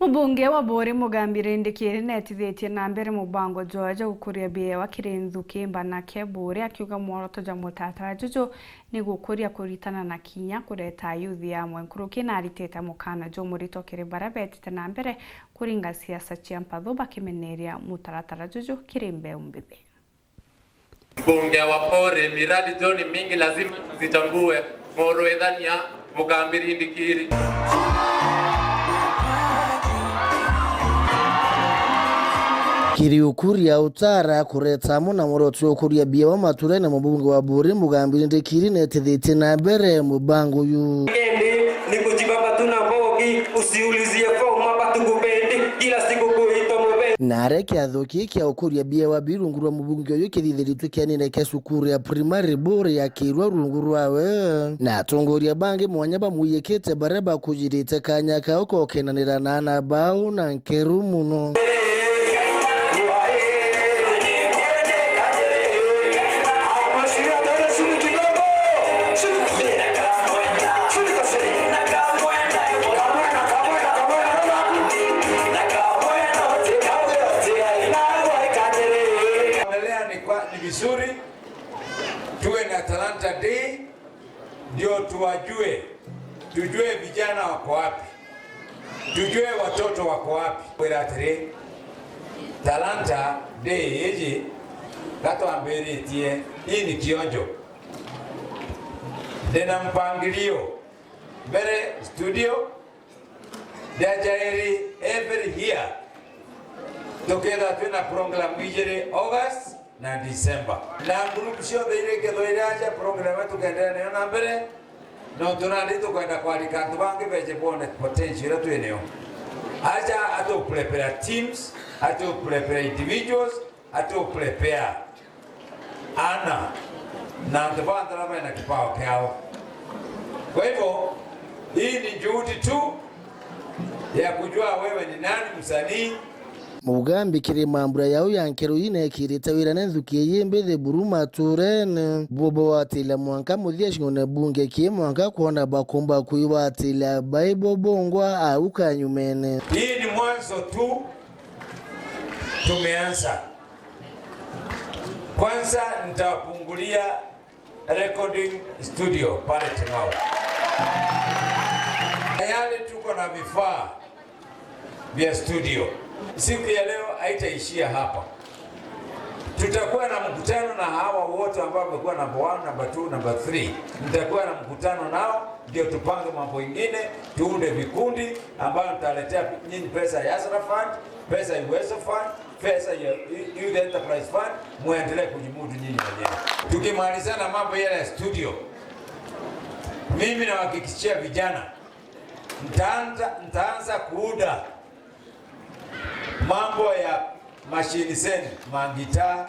Mubunge wa Bori Mugambire Ndikiri netithitie na mbere mubango George gukuria biewa kirinzu kimba na Bori akiuga mworoto ja mutatara juju ni gukuria kuritana na kinya kureta yuthi ya mwenkuruki na ariteta mukana jo murito kiri barabetite na mbere kuringa siasa cia mpatho bakimeneria mutaratara juju kirimbe umbithi. Mbunge wa Bori miradi joni mingi lazima zitambue moroethania Mugambire Ndikiri. Kiri ukuria utara kureta muna moroto ukuria biewa mature na mubunge wa Bori Mugambire Ndikiri netithitie na mbere mubango yu ni kujibaba tunabogi usiulizie foma batugubendi kila siku kuito mube nare kiathoki kia ukuria biewa birungurwa mubunge yu kithithiritwe kianine kia cukuru ya primary Bori ya kirwa rungurwa we na tongoria bangi mwanya bamuyekete bareba kujirite kanya kao kokenanira na bao na nkeru muno. Ni vizuri tuwe na Talanta Day ndio tujue vijana wako wapi, tujue watoto wako wapi. Weratire Talanta Day yeje gatwambiritie hii ni kionjo tena mpangilio mbere studio dajairi every year tokera tuna program wijere August na December na group show ile kedoiraja program yetu kaendelea na mbere no tunalito kwenda kwalika tubange beje bone potential yetu eneo acha ato prepare teams ato prepare individuals ato prepare ana na tubandara na kipao kyao. Kwa hivyo hii ni juhudi tu ya kujua wewe ni nani msanii. Mugambi kiri mambura yao yankero ine kirita wirane nzukie yembethe buruma turene bobo watila mwanka muthia shingone bunge kie mwanka kuona bakomba kuiwatila Bible bongwa au kanyumene. Hii ni mwanzo tu, tumeanza. Kwanza nitapungulia recording studio pale Tingao. Yale tuko na vifaa vya studio. Siku ya leo haitaishia hapa. Tutakuwa na mkutano na hawa wote ambao wamekuwa number 1, number 2, number 3. Nitakuwa na mkutano nao ndio tupange mambo mengine, tuunde vikundi ambao tutaletea nyinyi pesa ya Azra Fund, pesa ya Uwezo Fund, pesa ya Youth Enterprise Fund, muendelee kujimudu nyinyi wenyewe. Tukimalizana mambo yale ya studio, mimi nawahakikishia vijana nitaanza kuuda mambo ya mashini zenu, magita,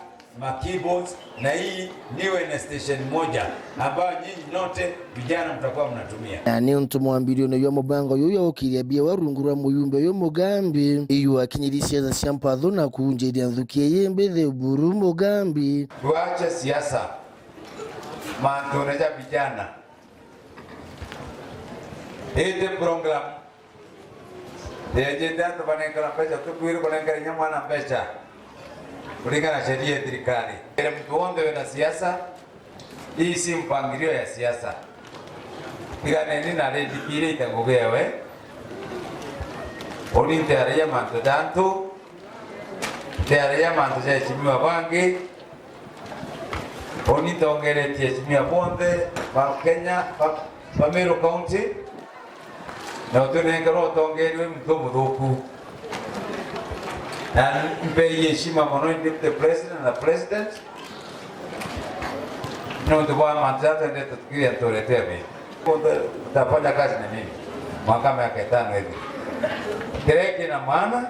keyboards, na hii niwe na station moja ambayo nyinyi note vijana mtakuwa mnatumia. Ani ntumwambirio no yo mubango yo ukiria bia warungura muyumbe yo Mugambi iyo akinyirisia za shampatho na kunjeria nzukie yembethe Buru Mugambi. Tuache siasa, mantoreja vijana. Hii program agenda ndo banengana pesa tukwiri banengana nyamwana pesa kulingana sheria ya serikali. Ile mtuombe na siasa hii si mpangilio ya siasa. Bila nini na ready kile itagogewe olinte area manto danto area manto ya chimiwa bangi olinte ongere tie chimiwa bonde ba Kenya ba Meru County na utunengero tongeriwe muthuku na mpe heshima mono the president na president no tuwa manzata ndio tukiria toletea mimi tutafanya kazi na mimi mwaka miaka 5 hivi kireki na maana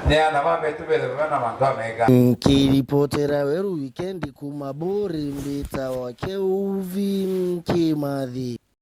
ni ana mambo tubele bana mangwa mega kiripotera weru weekend kuma Bori mbita wake uvi mkimadhi.